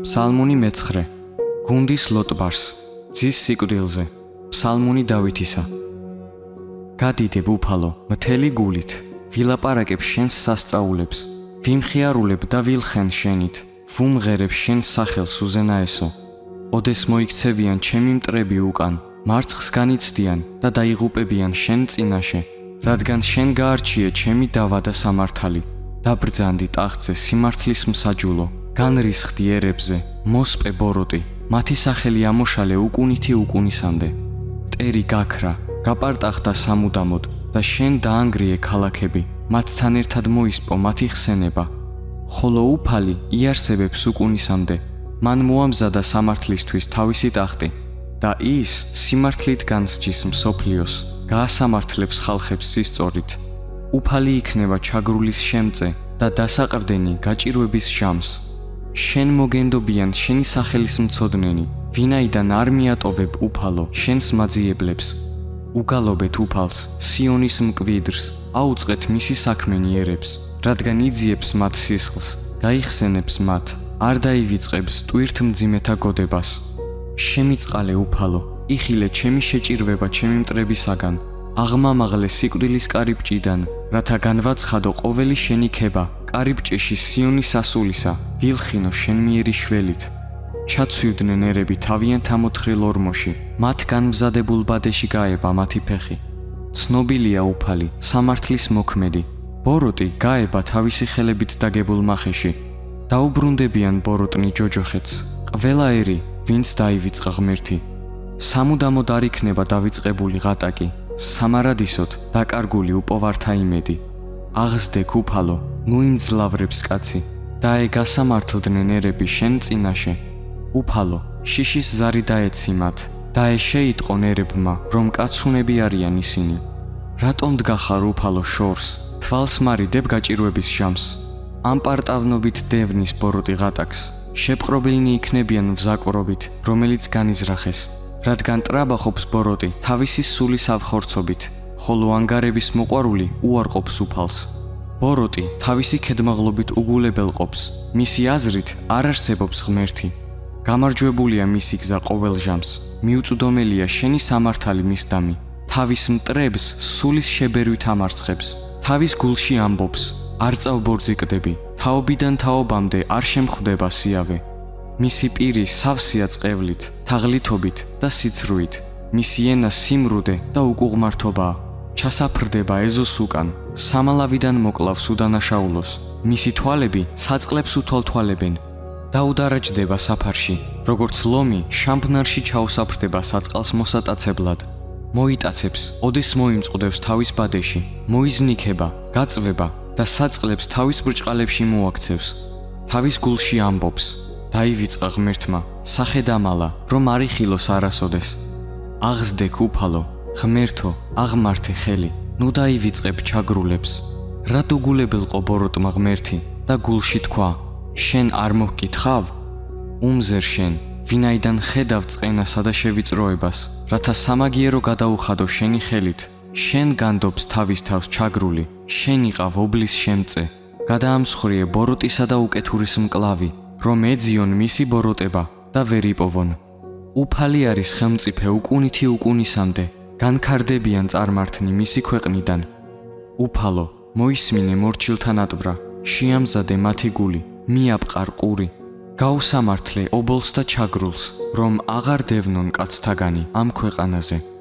Psalmuni მეცხრე. გუნდის ლოტბარს, ძის სიკვდილზე, ფსალმუნი დავითისა. გადიდებ უფალო, მთელი გულით, ვილაპარაკებ შენს სასწაულებს, ვიმხიარულებ და ვილხენ შენით, ვუმღერებ შენს სახელს უზენაესო. ოდეს მოიქცევიან ჩემი მტრები უკან, მარცხს განიცდიან და დაიღუპებიან შენ წინაშე, რადგან შენ გაარჩიე ჩემი დავა და სამართალი, დაბრძანდი ტახტზე სიმართლის მსაჯულო, განრისხდი ერებზე, მოსპე ბოროტი, მათი სახელი ამოშალე უკუნითი უკუნისამდე. მტერი გაქრა, გაპარტახდა სამუდამოდ და შენ დაანგრიე ქალაქები, მათთან ერთად მოისპო მათი ხსენება. ხოლო უფალი იარსებებს უკუნისამდე, მან მოამზადა სამართლისთვის თავისი ტახტი და ის სიმართლით განსჯის მსოფლიოს, გაასამართლებს ხალხებს სისწორით. უფალი იქნება ჩაგრულის შემწე და დასაყრდენი გაჭირვების ჟამს. შენ მოგენდობიან შენი სახელის მცოდნენი, ვინაიდან არ მიატოვებ უფალო შენს მაძიებლებს. უგალობეთ უფალს, სიონის მკვიდრს, აუწყეთ მისი საქმენი ერებს, რადგან იძიებს მათ სისხლს, გაიხსენებს მათ, არ დაივიწყებს ტვირთმძიმეთა გოდებას. შემიწყალე უფალო, იხილე ჩემი შეჭირვება ჩემი მტრებისაგან, აღმამაღლე სიკვდილის კარიბჭიდან, რათა განვაცხადო ყოველი შენი ქება, კარიბჭეში სიონის ასულისა, ვილხინო შენ მიერი შველით. ჩაცვივდნენ ერები თავიანთ ამოთხრილ ორმოში, მათგან მზადებულ ბადეში გაება მათი ფეხი. ცნობილია უფალი, სამართლის მოქმედი, ბოროტი გაება თავისი ხელებით დაგებულ მახეში. დაუბრუნდებიან ბოროტნი ჯოჯოხეთს, ყველა ერი, ვინც დაივიწყა ღმერთი. სამუდამოდ არ იქნება დავიწყებული ღატაკი, სამარადისოდ დაკარგული უპოვართა იმედი. აღზდე უფალო, ნუ იმძლავრებს კაცი, და გასამართლდნენ ერები შენ წინაშე. უფალო, შიშის ზარი დაეცი მათ, და შეიტყონ ერებმა, რომ კაცუნები არიან ისინი. რატომ დგახარ უფალო შორს, თვალს მარიდებ გაჭირვების ჟამს. ამ პარტავნობით დევნის ბოროტი ღატაკს, შეპყრობილნი იქნებიან ვზაკვრობით, რომელიც განიზრახეს, რადგან ტრაბახობს ბოროტი თავისი სულის ავხორცობით, ხოლო ანგარების მოყვარული უარყოფს უფალს. ბოროტი თავისი ქედმაღლობით უგულებელყოფს, მისი აზრით არ არსებობს ღმერთი. გამარჯვებულია მისი გზა ყოველ ჟამს, მიუწვდომელია შენი სამართალი მისდამი. თავის მტრებს სულის შებერვით ამარცხებს, თავის გულში ამბობს, არ წავბორძიკდები, თაობიდან თაობამდე არ შემხვდება სიავე. მისი პირი სავსეა წყევლით, თაღლითობით და სიცრუით, მისი ენა სიმრუდე და უკუღმართობაა. ჩასაფრდება ეზოს უკან, სამალავიდან მოკლავს უდანაშაულოს, მისი თვალები საწყლებს უთვალთვალებენ. დაუდარაჯდება საფარში, როგორც ლომი შამფნარში ჩაუსაფრდება საწყალს მოსატაცებლად. მოიტაცებს, ოდეს მოიმწყდევს თავის ბადეში, მოიზნიქება, გაწვება და საწყლებს თავის ბრჭყალებში მოაქცევს. თავის გულში ამბობს, დაივიწყა ღმერთმა, სახედამალა, რომ არ იხილოს არასოდეს. აღზდე უფალო, ღმერთო, აღმართე ხელი, ნუ დაივიწყებ ჩაგრულებს. რა დუგულებელყო ბოროტმა ღმერთი და გულში თქვა, შენ არ მოგკითხავ? უმზერ შენ, ვინაიდან ხედავ წყენასა და შევიწროებას, რათა სამაგიერო გადაუხადო შენი ხელით. შენ განდობს თავის თავს ჩაგრული, შენ იყავ ობლის შემწე, გადაამსხვრიე ბოროტისა და უკეთურის მკლავი, რომ ეძიონ მისი ბოროტება და ვერ იპოვონ. უფალი არის ხელმწიფე უკუნითი უკუნისამდე, განქარდებიან წარმართნი მისი ქვეყნიდან. უფალო, მოისმინე მორჩილთა ნატვრა, შეამზადე მათი გული, მიაპყარ ყური. გაუსამართლე ობოლს და ჩაგრულს, რომ აღარ დევნონ კაცთაგანი ამ ქვეყანაზე.